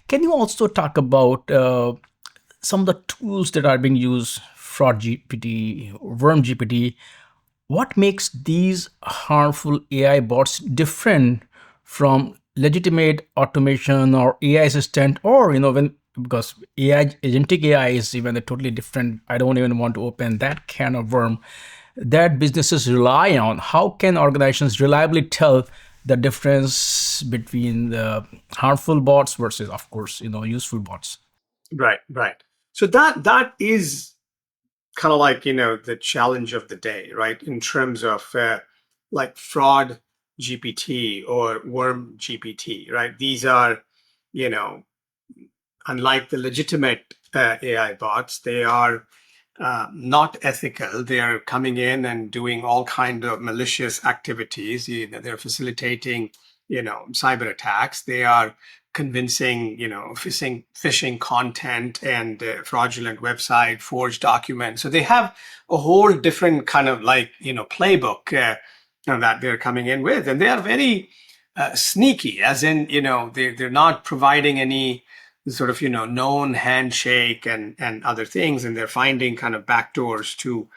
Can you also talk about some of the tools that are being used, FraudGPT, WormGPT? What makes these harmful AI bots different from legitimate automation or AI assistant, or when because AI agentic AI is even a totally different. I don't even want to open that can of worm that businesses rely on. How can organizations reliably tell the difference between the harmful bots versus, of course, useful bots? Right, right. So that is kind of like the challenge of the day, right? In terms of like fraud GPT or worm GPT, right? These are, you know, unlike the legitimate AI bots, they are not ethical. They are coming in and doing all kind of malicious activities. They're facilitating, cyber attacks. They are convincing, phishing content and fraudulent website, forged documents. So they have a whole different kind of like, playbook that they're coming in with, and they are very sneaky, as in, they're not providing any sort of known handshake and other things, and they're finding kind of backdoors to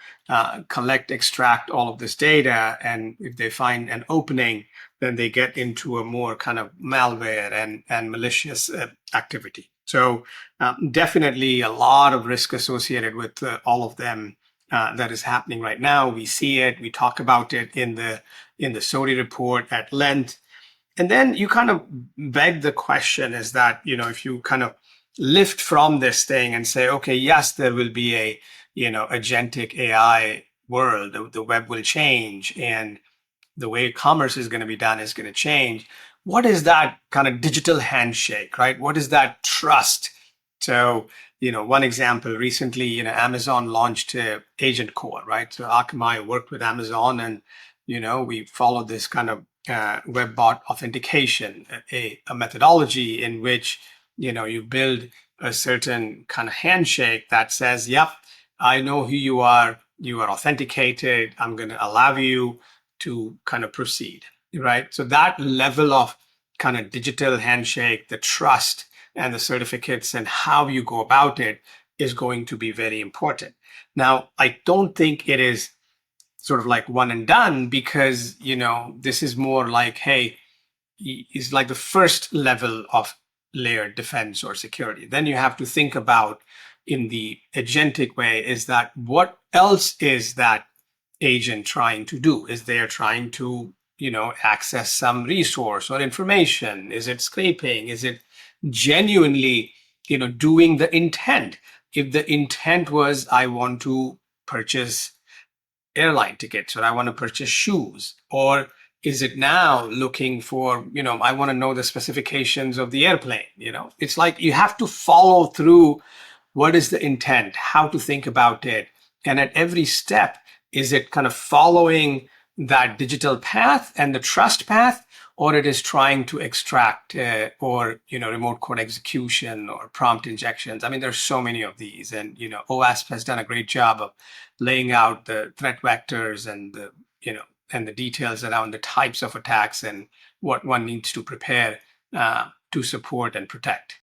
collect, extract all of this data, and if they find an opening, then they get into a more kind of malware and malicious activity. So definitely a lot of risk associated with all of them that is happening right now. We see it, we talk about it in the SOTI report at length. And then you kind of beg the question is that, if you kind of lift from this thing and say, okay, yes, there will be a, agentic AI world, the web will change and the way commerce is going to be done is going to change. What is that kind of digital handshake, right? What is that trust? So, one example recently, Amazon launched Agent Core, right? So Akamai worked with Amazon and, we followed this kind of web bot authentication, a methodology in which, you build a certain kind of handshake that says, yep, I know who you are authenticated, I'm going to allow you to kind of proceed, right? So that level of kind of digital handshake, the trust and the certificates and how you go about it is going to be very important. Now, I don't think it is sort of like one and done because, this is more like, hey, is like the first level of layered defense or security. Then you have to think about in the agentic way is that what else is that agent trying to do? Is they trying to, access some resource or information? Is it scraping? Is it genuinely, doing the intent? If the intent was, I want to purchase airline tickets or I want to purchase shoes, or is it now looking for, I want to know the specifications of the airplane? It's like you have to follow through. What is the intent? How to think about it? And at every step, is it kind of following that digital path and the trust path, or it is trying to extract or remote code execution or prompt injections? I mean, there's so many of these, and OWASP has done a great job of laying out the threat vectors and the details around the types of attacks and what one needs to prepare to support and protect.